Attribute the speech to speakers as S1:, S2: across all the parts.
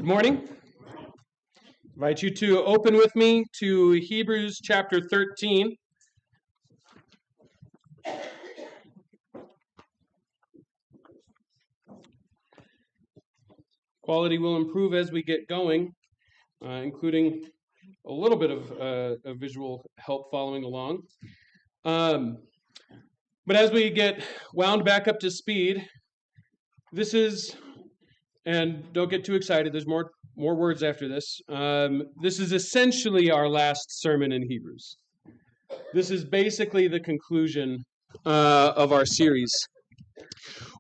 S1: Good morning. I invite you to open with me to Hebrews chapter 13. Quality will improve as we get going, including a little bit of a visual help following along. But as we get wound back up to speed, this is, and don't get too excited, there's more words after this. This is essentially our last sermon in Hebrews. This is basically the conclusion of our series.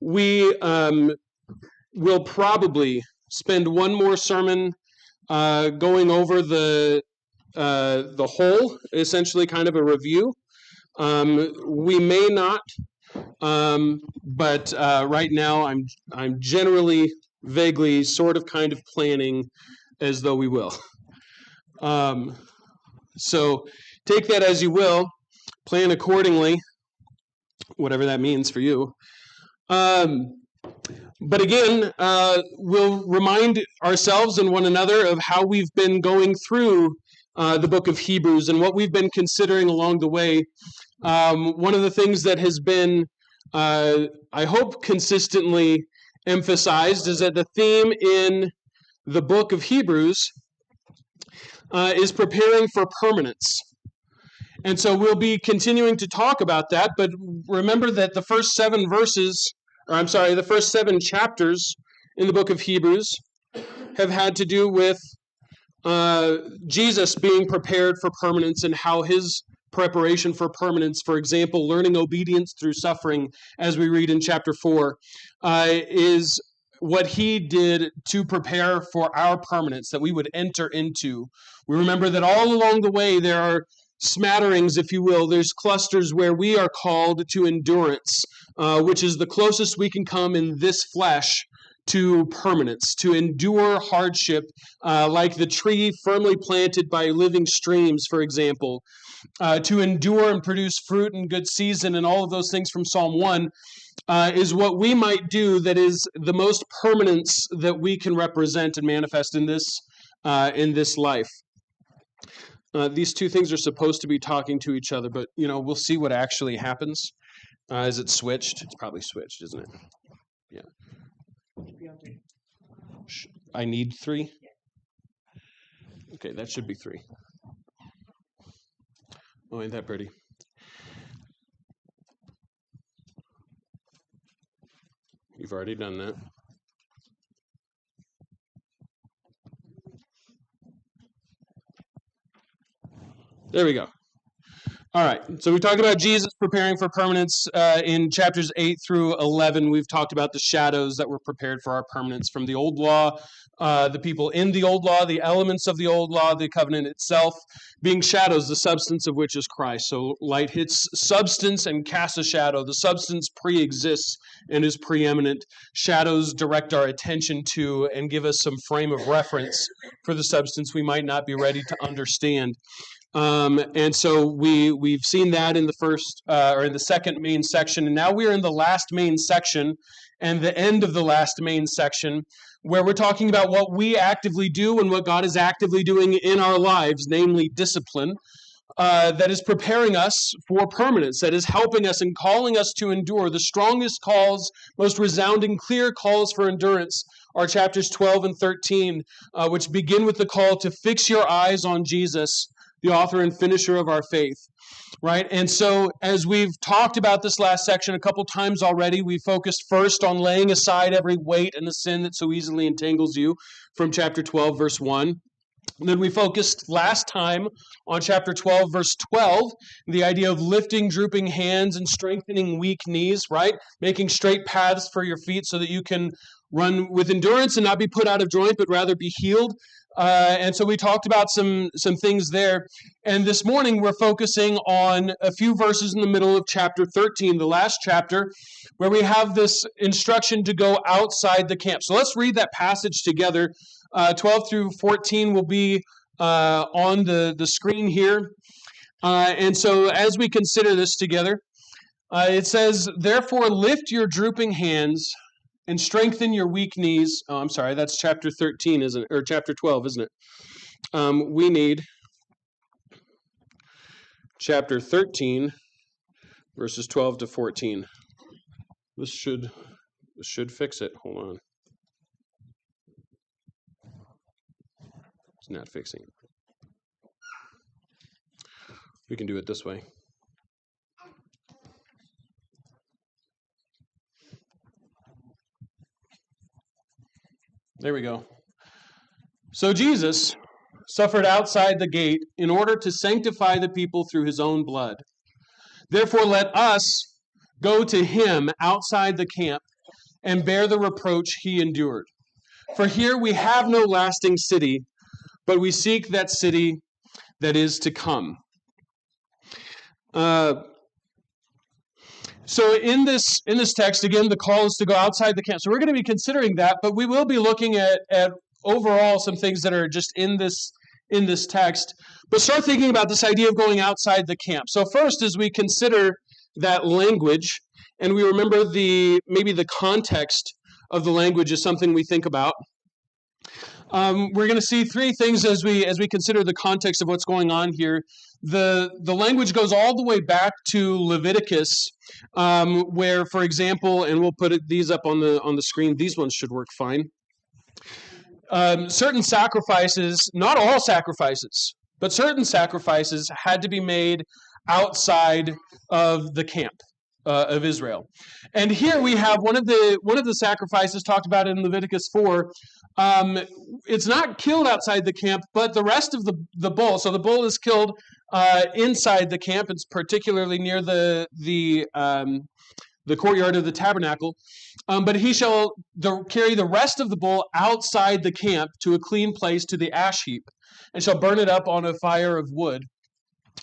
S1: We will probably spend one more sermon going over the whole, essentially kind of a review. We may not, but right now I'm generally, vaguely, sort of, kind of planning as though we will. So take that as you will. Plan accordingly, whatever that means for you. But again, we'll remind ourselves and one another of how we've been going through the book of Hebrews and what we've been considering along the way. One of the things that has been, I hope, consistently emphasized is that the theme in the book of Hebrews is preparing for permanence. And so we'll be continuing to talk about that, but remember that the first seven chapters in the book of Hebrews have had to do with Jesus being prepared for permanence and how his preparation for permanence, for example, learning obedience through suffering, as we read in chapter 4, is what he did to prepare for our permanence that we would enter into. We remember that all along the way there are smatterings, if you will. There's clusters where we are called to endurance, which is the closest we can come in this flesh to permanence, to endure hardship, like the tree firmly planted by living streams, for example, to endure and produce fruit in good season, and all of those things from Psalm 1, is what we might do that is the most permanence that we can represent and manifest in this life. These two things are supposed to be talking to each other, but we'll see what actually happens. Is it switched? It's probably switched, isn't it? Yeah. I need 3? Okay, that should be 3. Oh, ain't that pretty? You've already done that. There we go. All right, so we talked about Jesus preparing for permanence in chapters 8 through 11. We've talked about the shadows that were prepared for our permanence from the old law, the people in the old law, the elements of the old law, the covenant itself, being shadows, the substance of which is Christ. So light hits substance and casts a shadow. The substance pre-exists and is preeminent. Shadows direct our attention to and give us some frame of reference for the substance we might not be ready to understand. And so we've seen that in the first or in the second main section, and now we're in the last main section and the end of the last main section, where we're talking about what we actively do and what God is actively doing in our lives, namely discipline, that is preparing us for permanence, that is helping us and calling us to endure. The strongest calls, most resounding, clear calls for endurance are chapters 12 and 13, which begin with the call to fix your eyes on Jesus, the author and finisher of our faith, right? And so as we've talked about this last section a couple times already, we focused first on laying aside every weight and the sin that so easily entangles you from chapter 12, verse 1. And then we focused last time on chapter 12, verse 12, the idea of lifting drooping hands and strengthening weak knees, right? Making straight paths for your feet so that you can run with endurance and not be put out of joint, but rather be healed. And so we talked about some things there. And this morning we're focusing on a few verses in the middle of chapter 13, the last chapter, where we have this instruction to go outside the camp. So let's read that passage together. 12 through 14 will be on the screen here. And so as we consider this together, it says, "Therefore lift your drooping hands and strengthen your weak knees. Oh, I'm sorry, that's chapter 13, isn't it? Or chapter 12, isn't it? We need chapter 13, verses 12 to 14. This should fix it. Hold on. It's not fixing it. We can do it this way. There we go. So Jesus suffered outside the gate in order to sanctify the people through his own blood. Therefore, let us go to him outside the camp and bear the reproach he endured. For here we have no lasting city, but we seek that city that is to come. So in this text, again, the call is to go outside the camp. So we're going to be considering that, but we will be looking at overall some things that are just in this text. But start thinking about this idea of going outside the camp. So first, as we consider that language, and we remember maybe the context of the language is something we think about. We're going to see three things as we consider the context of what's going on here. The language goes all the way back to Leviticus, where, for example, and we'll put these up on the screen. These ones should work fine. Certain sacrifices, not all sacrifices, but certain sacrifices had to be made outside of the camp of Israel. And here we have one of the sacrifices talked about in Leviticus 4. It's not killed outside the camp, but the rest of the bull. So the bull is killed inside the camp. It's particularly near the courtyard of the tabernacle. But he shall carry the rest of the bull outside the camp to a clean place, to the ash heap, and shall burn it up on a fire of wood.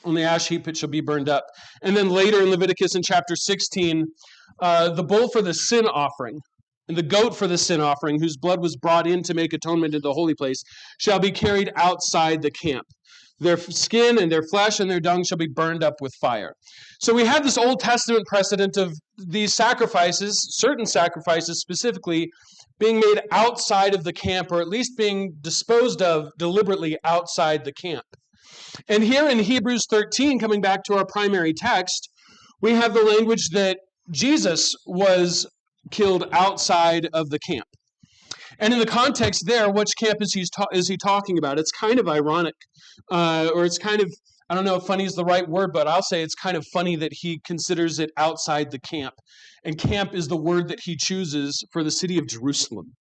S1: On the ash heap it shall be burned up. And then later in Leviticus in chapter 16, the bull for the sin offering and the goat for the sin offering, whose blood was brought in to make atonement in the holy place, shall be carried outside the camp. Their skin and their flesh and their dung shall be burned up with fire. So we have this Old Testament precedent of these sacrifices, certain sacrifices specifically, being made outside of the camp, or at least being disposed of deliberately outside the camp. And here in Hebrews 13, coming back to our primary text, we have the language that Jesus was killed outside of the camp. And in the context there, which camp is he talking about? It's kind of ironic, or it's kind of, I don't know if funny is the right word, but I'll say it's kind of funny that he considers it outside the camp. And camp is the word that he chooses for the city of Jerusalem,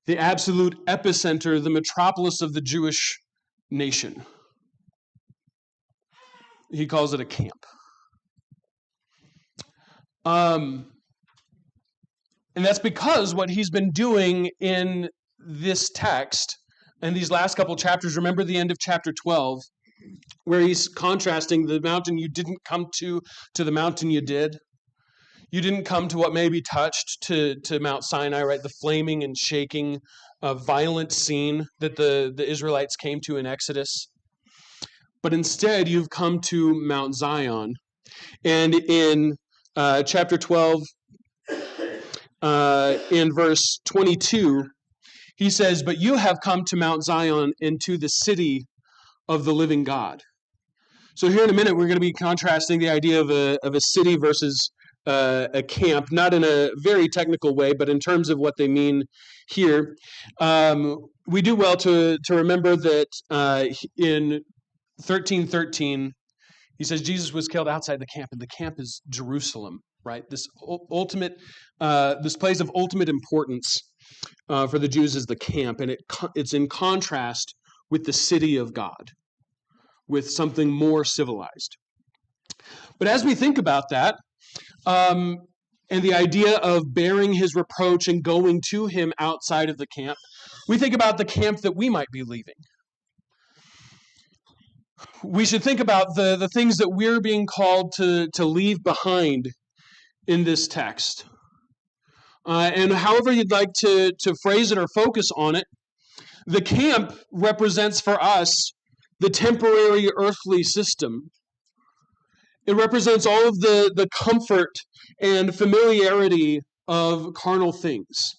S1: the absolute epicenter, the metropolis of the Jewish nation. He calls it a camp. And that's because what he's been doing in this text and these last couple chapters, remember the end of chapter 12, where he's contrasting the mountain you didn't come to the mountain you did. You didn't come to what may be touched, to Mount Sinai, right? The flaming and shaking, violent scene that the Israelites came to in Exodus. But instead, you've come to Mount Zion. And in chapter 12, in verse 22, he says, "But you have come to Mount Zion and to the city of the living God." So here in a minute, we're going to be contrasting the idea of a city versus a camp, not in a very technical way, but in terms of what they mean here. We do well to remember that in 13:13, he says Jesus was killed outside the camp, and the camp is Jerusalem, right? This place of ultimate importance for the Jews is the camp, and it's in contrast with the city of God, with something more civilized. But as we think about that, and the idea of bearing his reproach and going to him outside of the camp, we think about the camp that we might be leaving. We should think about the things that we're being called to leave behind in this text. And however you'd like to phrase it or focus on it, the camp represents for us the temporary earthly system. It represents all of the comfort and familiarity of carnal things.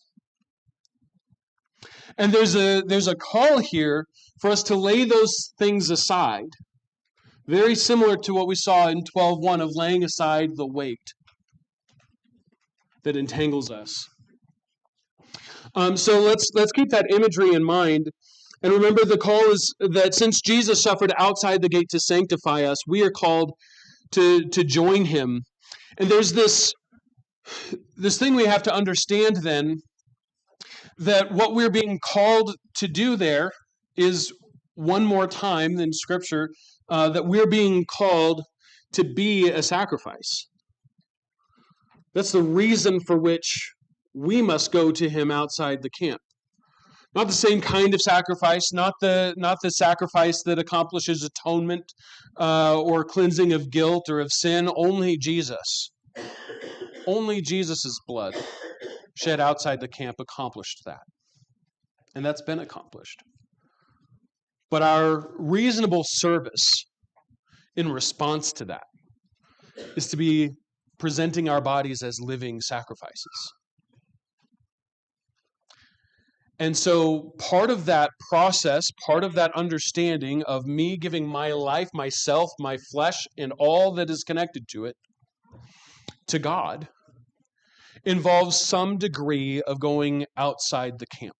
S1: And there's a call here for us to lay those things aside, very similar to what we saw in 12:1 of laying aside the weight that entangles us. So let's keep that imagery in mind. And remember, the call is that since Jesus suffered outside the gate to sanctify us, we are called to join him. And there's this thing we have to understand then, that what we're being called to do there is, one more time in Scripture, that we're being called to be a sacrifice. That's the reason for which we must go to him outside the camp. Not the same kind of sacrifice, not the sacrifice that accomplishes atonement or cleansing of guilt or of sin. Only Jesus. Only Jesus' blood shed outside the camp accomplished that. And that's been accomplished. But our reasonable service in response to that is to be presenting our bodies as living sacrifices. And so part of that process, part of that understanding of me giving my life, myself, my flesh, and all that is connected to it, to God, involves some degree of going outside the camp,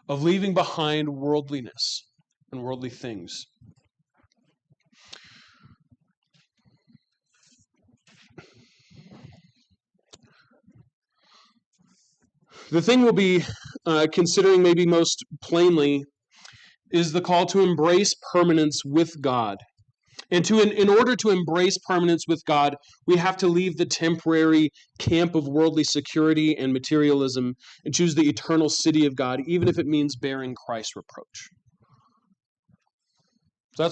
S1: of leaving behind worldliness and worldly things. The thing we'll be considering maybe most plainly is the call to embrace permanence with God. And in order to embrace permanence with God, we have to leave the temporary camp of worldly security and materialism and choose the eternal city of God, even if it means bearing Christ's reproach. So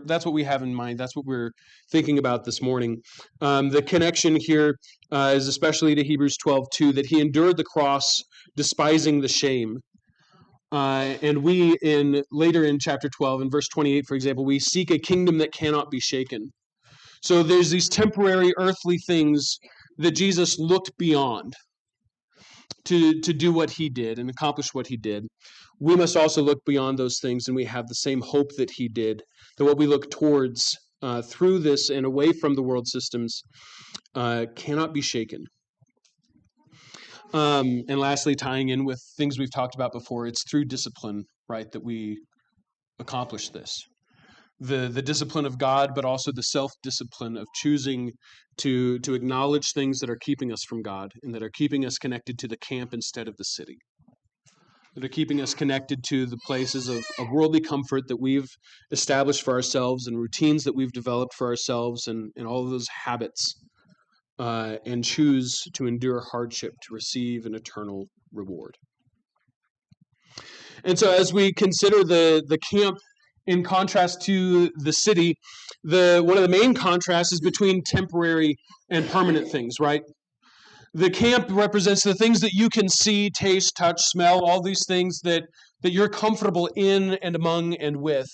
S1: that's what we have in mind. That's what we're thinking about this morning. The connection here is especially to Hebrews 12:2, that he endured the cross, despising the shame. And we, later in chapter 12, in verse 28, for example, we seek a kingdom that cannot be shaken. So there's these temporary earthly things that Jesus looked beyond to do what he did and accomplish what he did. We must also look beyond those things, and we have the same hope that he did, that what we look towards through this and away from the world systems cannot be shaken. And lastly, tying in with things we've talked about before, it's through discipline, right, that we accomplish this. The discipline of God, but also the self-discipline of choosing to acknowledge things that are keeping us from God and that are keeping us connected to the camp instead of the city, that are keeping us connected to the places of worldly comfort that we've established for ourselves and routines that we've developed for ourselves and all of those habits, and choose to endure hardship to receive an eternal reward. And so as we consider the camp in contrast to the city, one of the main contrasts is between temporary and permanent things, right? The camp represents the things that you can see, taste, touch, smell, all these things that you're comfortable in and among and with,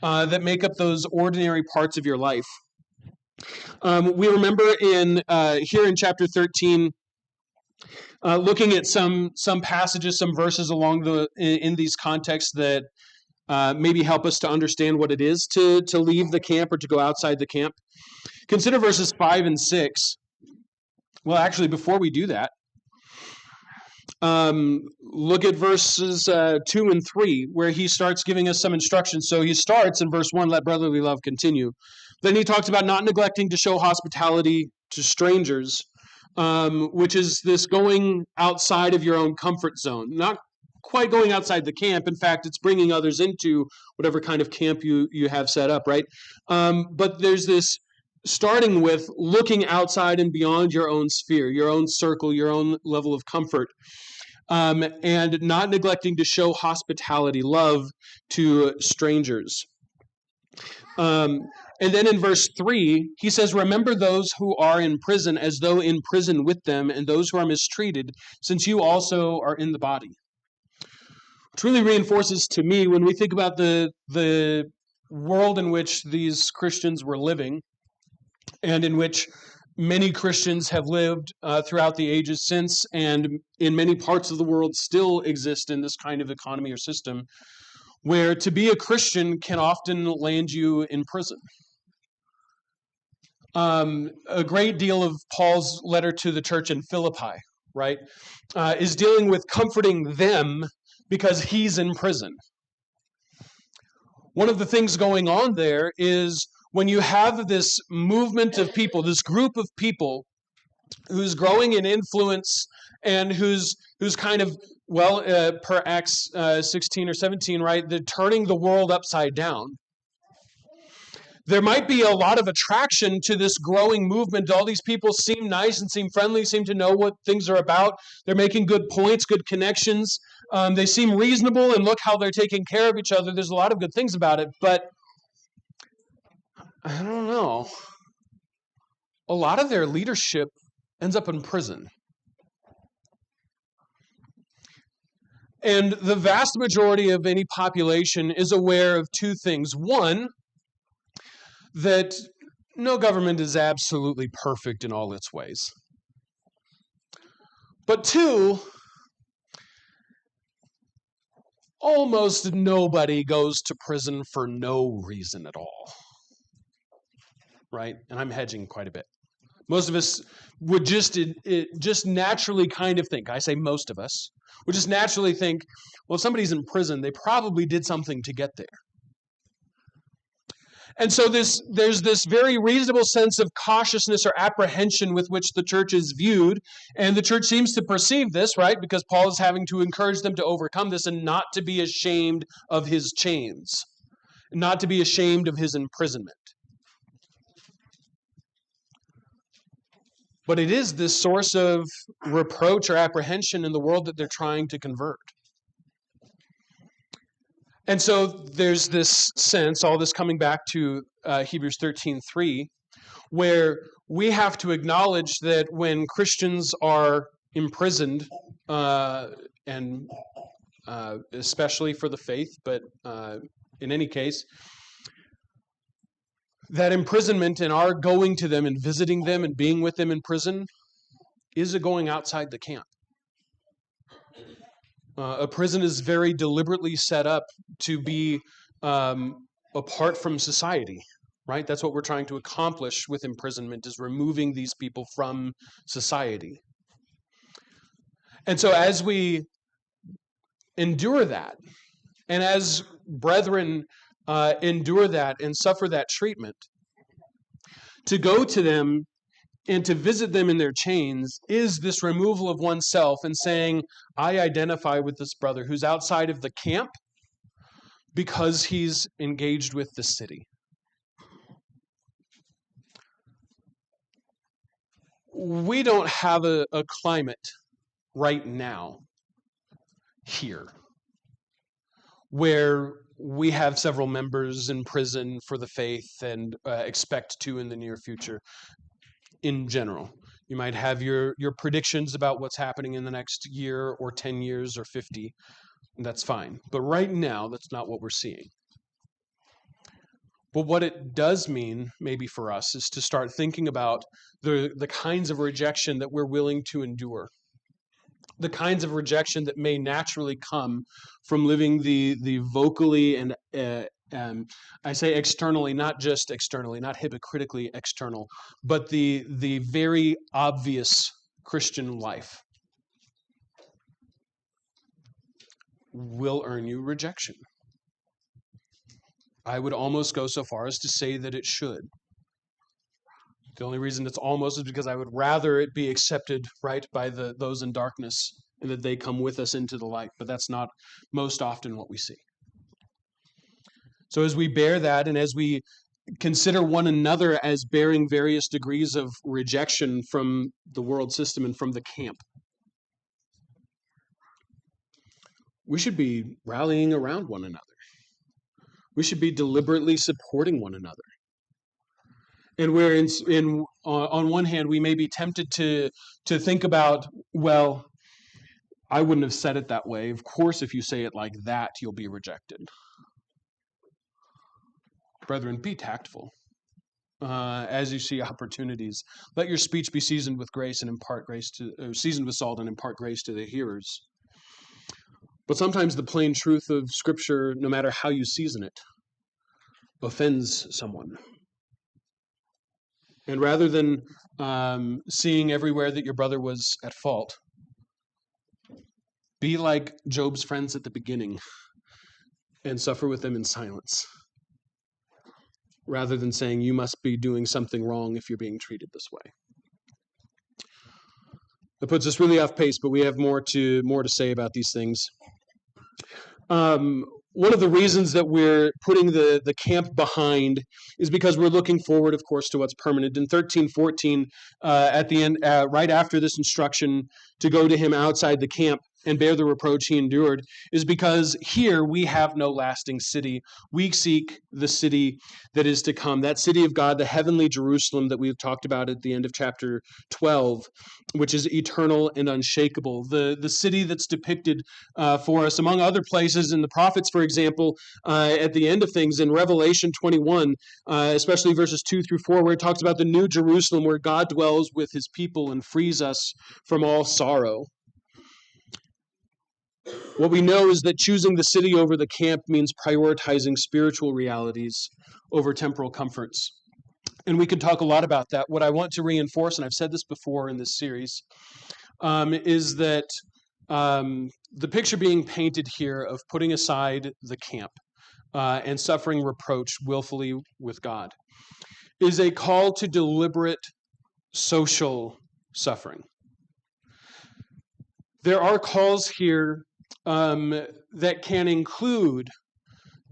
S1: that make up those ordinary parts of your life. We remember here in chapter 13, looking at some passages, some verses in these contexts that maybe help us to understand what it is to leave the camp or to go outside the camp. Consider verses 5 and 6. Well, actually, before we do that, look at verses 2 and 3, where he starts giving us some instructions. So he starts in verse 1, let brotherly love continue. Then he talks about not neglecting to show hospitality to strangers, which is this going outside of your own comfort zone. Not quite going outside the camp. In fact, it's bringing others into whatever kind of camp you have set up, right? But there's this starting with looking outside and beyond your own sphere, your own circle, your own level of comfort, and not neglecting to show hospitality, love to strangers. And then in verse 3, he says, remember those who are in prison as though in prison with them, and those who are mistreated, since you also are in the body. Which really reinforces to me, when we think about the world in which these Christians were living, and in which many Christians have lived throughout the ages since, and in many parts of the world still exist in this kind of economy or system, where to be a Christian can often land you in prison. A great deal of Paul's letter to the church in Philippi, right, is dealing with comforting them because he's in prison. One of the things going on there is when you have this movement of people, this group of people who's growing in influence and who's kind of, per Acts 16 or 17, right, they're turning the world upside down. There might be a lot of attraction to this growing movement. All these people seem nice and seem friendly, seem to know what things are about. They're making good points, good connections. They seem reasonable, and look how they're taking care of each other. There's a lot of good things about it, but I don't know. A lot of their leadership ends up in prison. And the vast majority of any population is aware of two things. One, that no government is absolutely perfect in all its ways. But two, almost nobody goes to prison for no reason at all. Right? And I'm hedging quite a bit. Most of us would just naturally kind of think, I say most of us, would just naturally think, well, if somebody's in prison, they probably did something to get there. And so there's this very reasonable sense of cautiousness or apprehension with which the church is viewed. And the church seems to perceive this, right? Because Paul is having to encourage them to overcome this and not to be ashamed of his chains, not to be ashamed of his imprisonment. But it is this source of reproach or apprehension in the world that they're trying to convert. And so there's this sense, all this coming back to Hebrews 13:3, where we have to acknowledge that when Christians are imprisoned, and especially for the faith, but in any case, that imprisonment and our going to them and visiting them and being with them in prison is a going outside the camp. A prison is very deliberately set up to be apart from society, right? That's what we're trying to accomplish with imprisonment, is removing these people from society. And so as we endure that, and as brethren endure that and suffer that treatment, to go to them and to visit them in their chains is this removal of oneself and saying, I identify with this brother who's outside of the camp because he's engaged with the city. We don't have a climate right now here where we have several members in prison for the faith and expect to in the near future. In general, you might have your predictions about what's happening in the next year or 10 years or 50, and that's fine. But right now, that's not what we're seeing. But what it does mean, maybe for us, is to start thinking about the kinds of rejection that we're willing to endure, the kinds of rejection that may naturally come from living the vocally and I say externally, not just externally, not hypocritically external, but the very obvious Christian life will earn you rejection. I would almost go so far as to say that it should. The only reason it's almost is because I would rather it be accepted, right, by those in darkness, and that they come with us into the light. But that's not most often what we see. So as we bear that, and as we consider one another as bearing various degrees of rejection from the world system and from the camp, we should be rallying around one another. We should be deliberately supporting one another. And where on one hand, we may be tempted to think about, well, I wouldn't have said it that way. Of course, if you say it like that, you'll be rejected. Brethren, be tactful. as you see opportunities. Let your speech be seasoned with grace and impart grace seasoned with salt and impart grace to the hearers. But sometimes the plain truth of Scripture, no matter how you season it, offends someone. And rather than seeing everywhere that your brother was at fault, be like Job's friends at the beginning and suffer with them in silence, rather than saying you must be doing something wrong if you're being treated this way. That puts us really off pace, but we have more to say about these things. One of the reasons that we're putting the camp behind is because we're looking forward, of course, to what's permanent. In 13:14, at the end, right after this instruction to go to him outside the camp and bear the reproach he endured, is because here we have no lasting city. We seek the city that is to come, that city of God, the heavenly Jerusalem that we've talked about at the end of chapter 12, which is eternal and unshakable. The city that's depicted for us, among other places in the prophets, for example, at the end of things in Revelation 21, especially verses 2 through 4, where it talks about the new Jerusalem where God dwells with his people and frees us from all sorrow. What we know is that choosing the city over the camp means prioritizing spiritual realities over temporal comforts. And we could talk a lot about that. What I want to reinforce, and I've said this before in this series, is that the picture being painted here of putting aside the camp and suffering reproach willfully with God is a call to deliberate social suffering. There are calls here that can include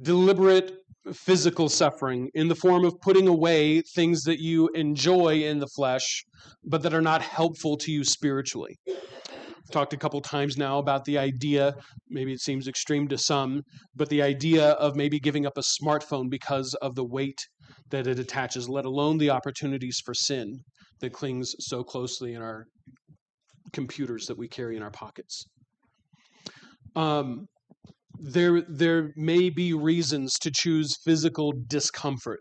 S1: deliberate physical suffering in the form of putting away things that you enjoy in the flesh, but that are not helpful to you spiritually. I've talked a couple times now about the idea, maybe it seems extreme to some, but the idea of maybe giving up a smartphone because of the weight that it attaches, let alone the opportunities for sin that clings so closely in our computers that we carry in our pockets. There may be reasons to choose physical discomfort.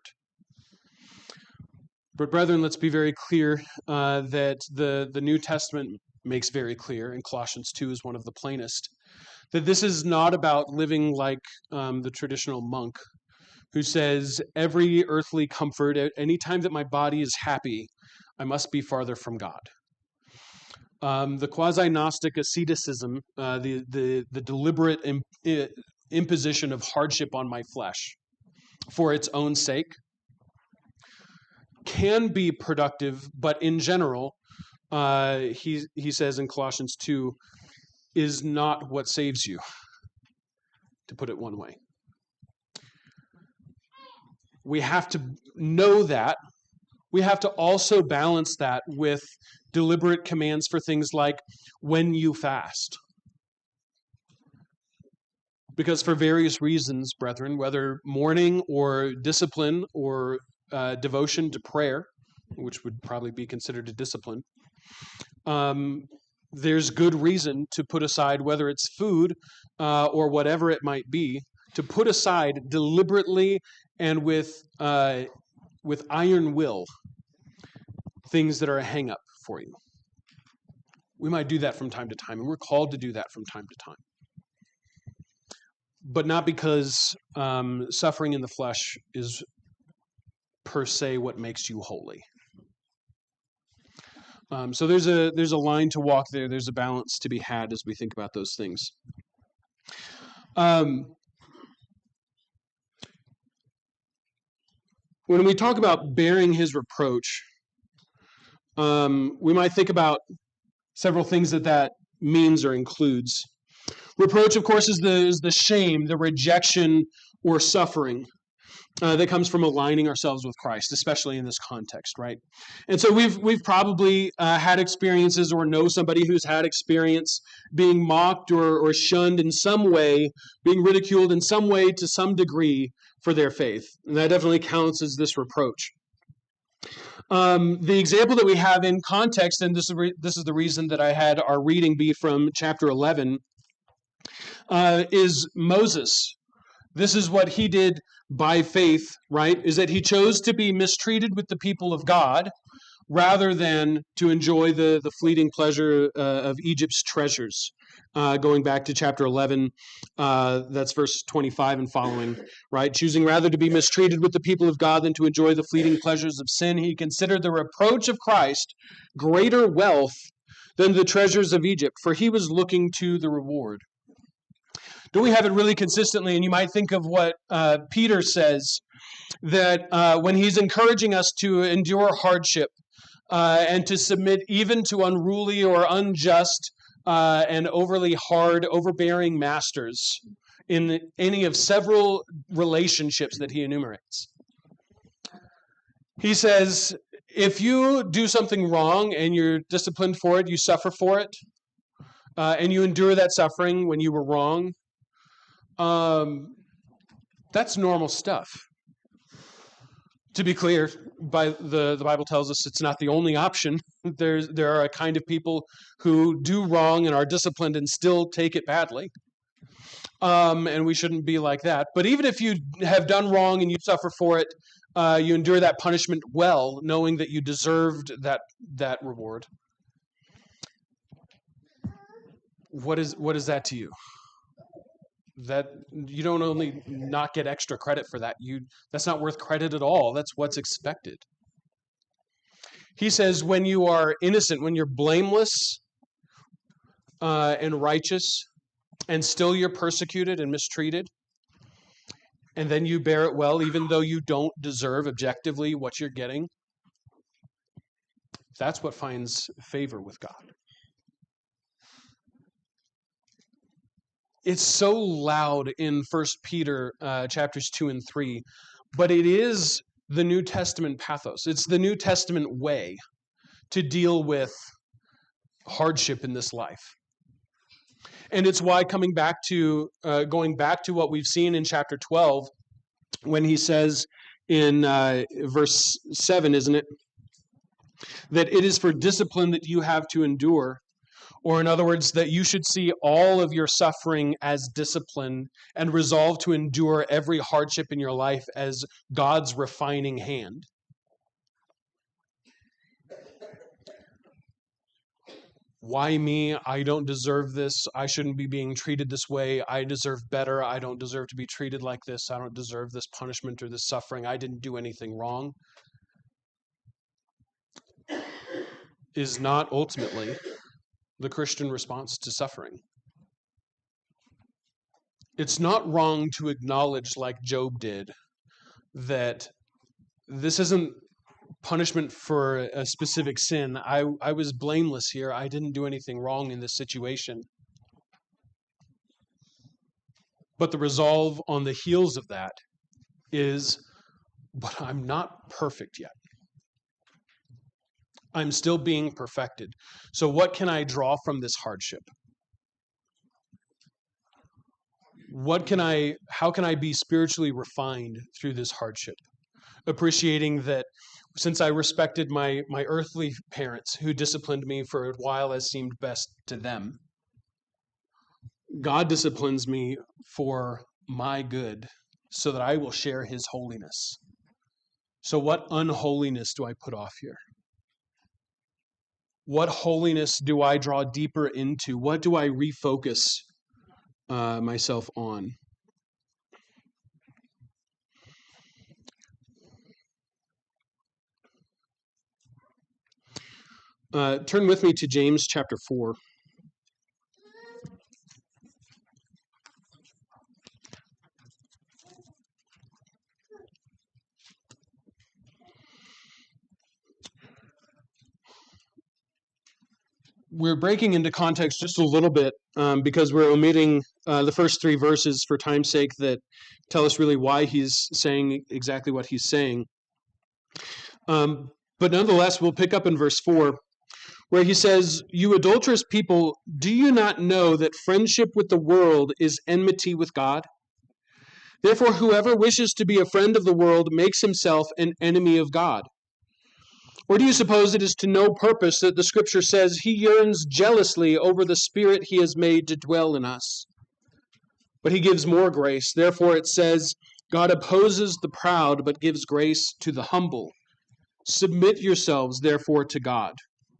S1: But brethren, let's be very clear that the New Testament makes very clear, and Colossians 2 is one of the plainest, that this is not about living like the traditional monk who says, every earthly comfort, at any time that my body is happy, I must be farther from God. The quasi-Gnostic asceticism, the deliberate imposition of hardship on my flesh for its own sake, can be productive, but in general, he says in Colossians 2, is not what saves you, to put it one way. We have to know that. We have to also balance that with deliberate commands for things like when you fast. Because for various reasons, brethren, whether mourning or discipline or devotion to prayer, which would probably be considered a discipline, there's good reason to put aside, whether it's food or whatever it might be, to put aside deliberately and with iron will things that are a hang-up for you. We might do that from time to time, and we're called to do that from time to time. But not because suffering in the flesh is per se what makes you holy. So there's a line to walk there. There's a balance to be had as we think about those things. When we talk about bearing his reproach, we might think about several things that means or includes. Reproach, of course, is the shame, the rejection, or suffering that comes from aligning ourselves with Christ, especially in this context, right? And so we've probably had experiences or know somebody who's had experience being mocked or shunned in some way, being ridiculed in some way to some degree for their faith. And that definitely counts as this reproach. The example that we have in context, and this is the reason that I had our reading be from chapter 11, is Moses. This is what he did by faith, right? Is that he chose to be mistreated with the people of God rather than to enjoy the fleeting pleasure of Egypt's treasures. Going back to chapter 11, that's verse 25 and following, right? Choosing rather to be mistreated with the people of God than to enjoy the fleeting pleasures of sin, he considered the reproach of Christ greater wealth than the treasures of Egypt, for he was looking to the reward. Don't we have it really consistently? And you might think of what Peter says, that when he's encouraging us to endure hardship and to submit even to unruly or unjust and overly hard, overbearing masters in any of several relationships that he enumerates. He says, if you do something wrong and you're disciplined for it, you suffer for it, and you endure that suffering when you were wrong, that's normal stuff. To be clear, the Bible tells us it's not the only option. There are a kind of people who do wrong and are disciplined and still take it badly. And we shouldn't be like that. But even if you have done wrong and you suffer for it, you endure that punishment well, knowing that you deserved that reward. What is that to you? That you don't only not get extra credit for that, that's not worth credit at all. That's what's expected. He says, when you are innocent, when you're blameless and righteous, and still you're persecuted and mistreated, and then you bear it well, even though you don't deserve objectively what you're getting, that's what finds favor with God. It's so loud in 1 Peter chapters 2 and 3, but it is the New Testament pathos. It's the New Testament way to deal with hardship in this life. And it's why going back to what we've seen in chapter 12, when he says in verse 7, isn't it, that it is for discipline that you have to endure. Or in other words, that you should see all of your suffering as discipline and resolve to endure every hardship in your life as God's refining hand. Why me? I don't deserve this. I shouldn't be being treated this way. I deserve better. I don't deserve to be treated like this. I don't deserve this punishment or this suffering. I didn't do anything wrong. Is not ultimately the Christian response to suffering. It's not wrong to acknowledge, like Job did, that this isn't punishment for a specific sin. I was blameless here. I didn't do anything wrong in this situation. But the resolve on the heels of that is, but I'm not perfect yet. I'm still being perfected. So what can I draw from this hardship? How can I be spiritually refined through this hardship? Appreciating that since I respected my earthly parents who disciplined me for a while as seemed best to them, God disciplines me for my good so that I will share his holiness. So what unholiness do I put off here? What holiness do I draw deeper into? What do I refocus myself on? Turn with me to James chapter 4. We're breaking into context just a little bit because we're omitting the first three verses for time's sake that tell us really why he's saying exactly what he's saying. But nonetheless, we'll pick up in verse 4, where he says, "You adulterous people, do you not know that friendship with the world is enmity with God? Therefore, whoever wishes to be a friend of the world makes himself an enemy of God. Or do you suppose it is to no purpose that the Scripture says he yearns jealously over the Spirit he has made to dwell in us? but he gives more grace. Therefore it says, God opposes the proud, but gives grace to the humble. Submit yourselves, therefore, to God.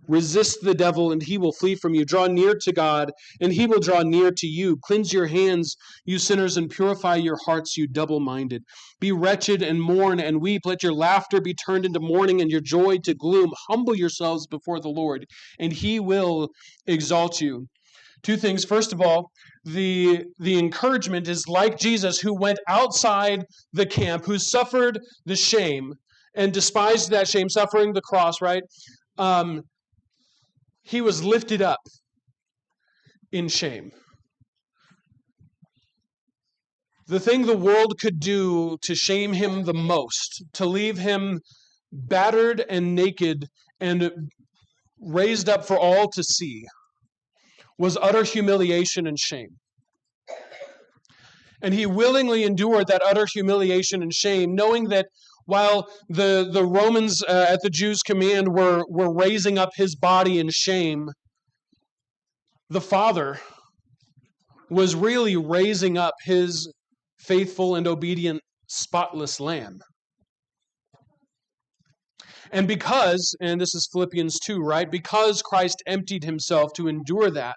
S1: Resist the devil, and he will flee from you. Draw near to God, and he will draw near to you. Cleanse your hands, you sinners, and purify your hearts, you double-minded. Be wretched and mourn and weep. Let your laughter be turned into mourning and your joy to gloom. Humble yourselves before the Lord, and he will exalt you. Two things. First of all, the encouragement is like Jesus, who went outside the camp, who suffered the shame and despised that shame, suffering the cross, right? He was lifted up in shame. The thing the world could do to shame him the most, to leave him battered and naked and raised up for all to see, was utter humiliation and shame. And he willingly endured that utter humiliation and shame, knowing that while the Romans at the Jews' command were raising up his body in shame, the Father was really raising up his faithful and obedient, spotless Lamb. And because, and this is Philippians 2, right? Because Christ emptied himself to endure that,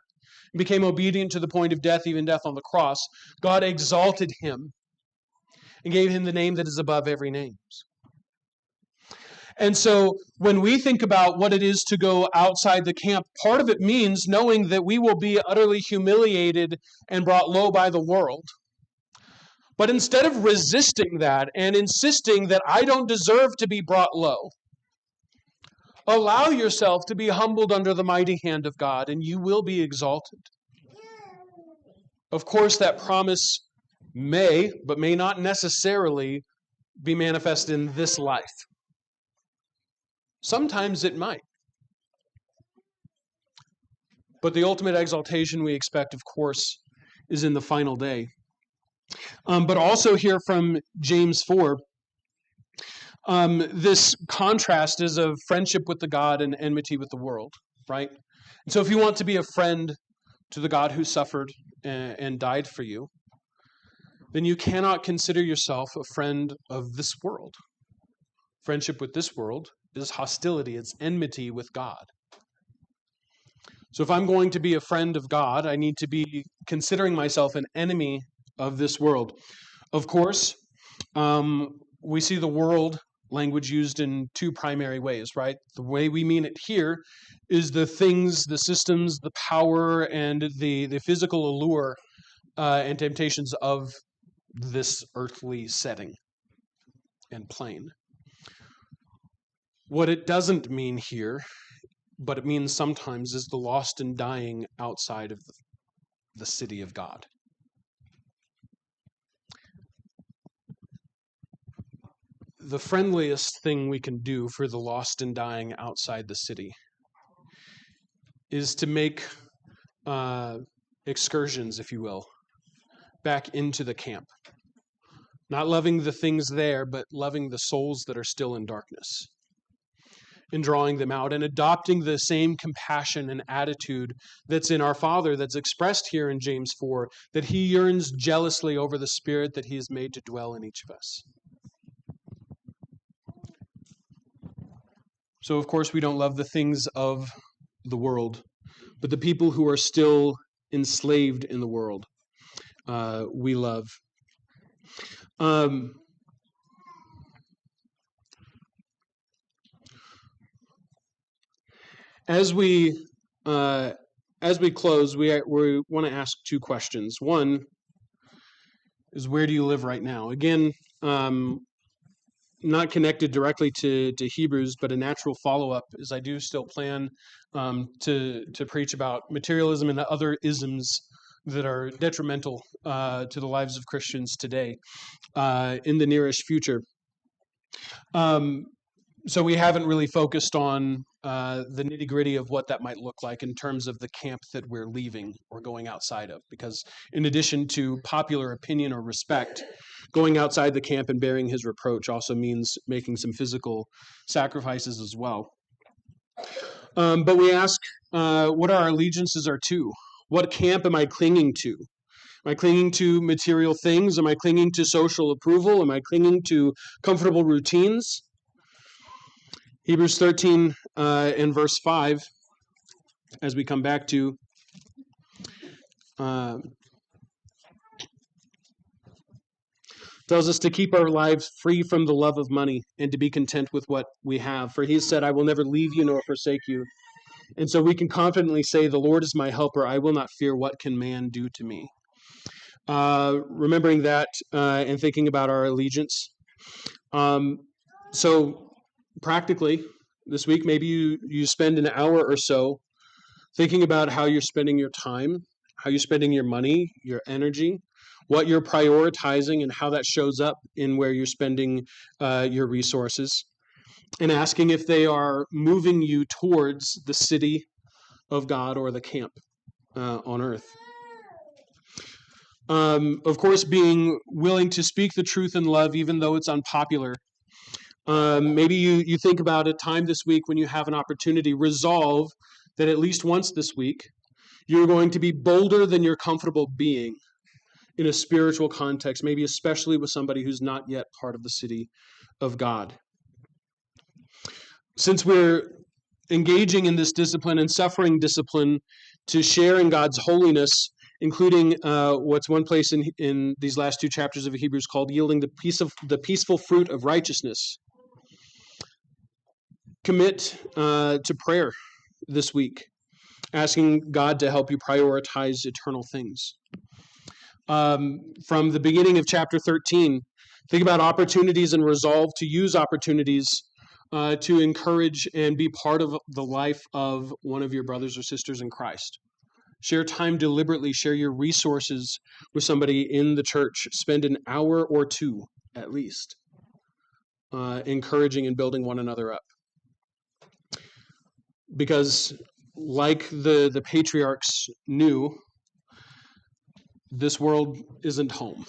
S1: became obedient to the point of death, even death on the cross, God exalted him and gave him the name that is above every name. And so when we think about what it is to go outside the camp, part of it means knowing that we will be utterly humiliated and brought low by the world. But instead of resisting that and insisting that I don't deserve to be brought low, allow yourself to be humbled under the mighty hand of God, and you will be exalted. Of course, that promise may, but may not necessarily, be manifest in this life. Sometimes it might. But the ultimate exaltation we expect, of course, is in the final day. But also here from James 4, this contrast is of friendship with the God and enmity with the world, right? And so if you want to be a friend to the God who suffered and died for you, then you cannot consider yourself a friend of this world. Friendship with this world is hostility, it's enmity with God. So if I'm going to be a friend of God, I need to be considering myself an enemy of this world. Of course, we see the world language used in two primary ways, right? The way we mean it here is the things, the systems, the power, and the physical allure and temptations of this earthly setting and plane. What it doesn't mean here, but it means sometimes, is the lost and dying outside of the city of God. The friendliest thing we can do for the lost and dying outside the city is to make excursions, if you will, back into the camp. Not loving the things there, but loving the souls that are still in darkness, and drawing them out and adopting the same compassion and attitude that's in our Father, that's expressed here in James 4, that he yearns jealously over the Spirit that he has made to dwell in each of us. So, of course, we don't love the things of the world, but the people who are still enslaved in the world, we love. As we close, we want to ask two questions. One is, where do you live right now? Again, not connected directly to Hebrews, but a natural follow-up is I do still plan to preach about materialism and other isms that are detrimental to the lives of Christians today in the nearest future. So we haven't really focused on the nitty-gritty of what that might look like in terms of the camp that we're leaving or going outside of, because in addition to popular opinion or respect, going outside the camp and bearing his reproach also means making some physical sacrifices as well. But we ask, what our allegiances are to? What camp am I clinging to? Am I clinging to material things? Am I clinging to social approval? Am I clinging to comfortable routines? Hebrews 13 and verse 5, as we come back to, tells us to keep our lives free from the love of money and to be content with what we have. For he said, I will never leave you nor forsake you. And so we can confidently say, the Lord is my helper. I will not fear what can man do to me. Remembering that and thinking about our allegiance. So practically this week, maybe you spend an hour or so thinking about how you're spending your time, how you're spending your money, your energy, what you're prioritizing, and how that shows up in where you're spending your resources, and asking if they are moving you towards the city of God or the camp on earth. Of course, being willing to speak the truth in love, even though it's unpopular. Maybe you think about a time this week when you have an opportunity. Resolve that at least once this week, you're going to be bolder than you're comfortable being in a spiritual context, maybe especially with somebody who's not yet part of the city of God. Since we're engaging in this discipline and suffering discipline to share in God's holiness, including what's one place in these last two chapters of Hebrews called yielding the peaceful fruit of righteousness, commit to prayer this week, asking God to help you prioritize eternal things. From the beginning of chapter 13, think about opportunities and resolve to use opportunities to encourage and be part of the life of one of your brothers or sisters in Christ. Share time deliberately, share your resources with somebody in the church. Spend an hour or two, at least, encouraging and building one another up. Because like the patriarchs knew, this world isn't home.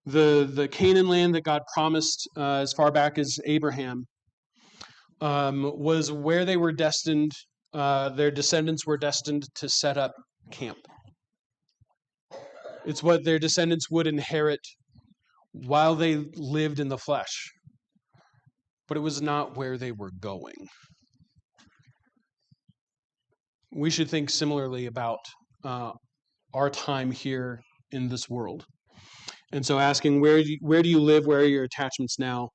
S1: The Canaan land that God promised as far back as Abraham was where they were destined, their descendants were destined to set up camp. It's what their descendants would inherit while they lived in the flesh. But it was not where they were going. We should think similarly about our time here in this world. And so asking, where do you live? Where are your attachments now?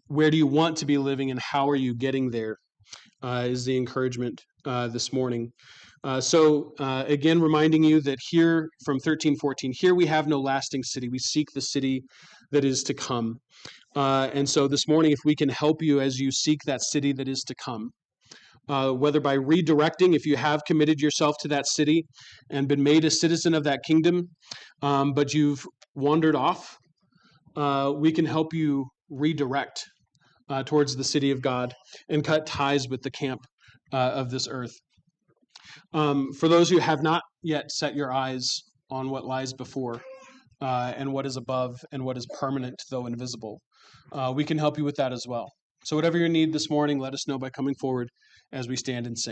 S1: Where do you want to be living, and how are you getting there? Is the encouragement this morning. So again, reminding you that here from 13:14, here we have no lasting city. We seek the city that is to come. And so this morning, if we can help you as you seek that city that is to come, whether by redirecting, if you have committed yourself to that city and been made a citizen of that kingdom, but you've wandered off, we can help you redirect towards the city of God and cut ties with the camp of this earth. For those who have not yet set your eyes on what lies before and what is above and what is permanent, though invisible, we can help you with that as well. So whatever your need this morning, let us know by coming forward as we stand and sing.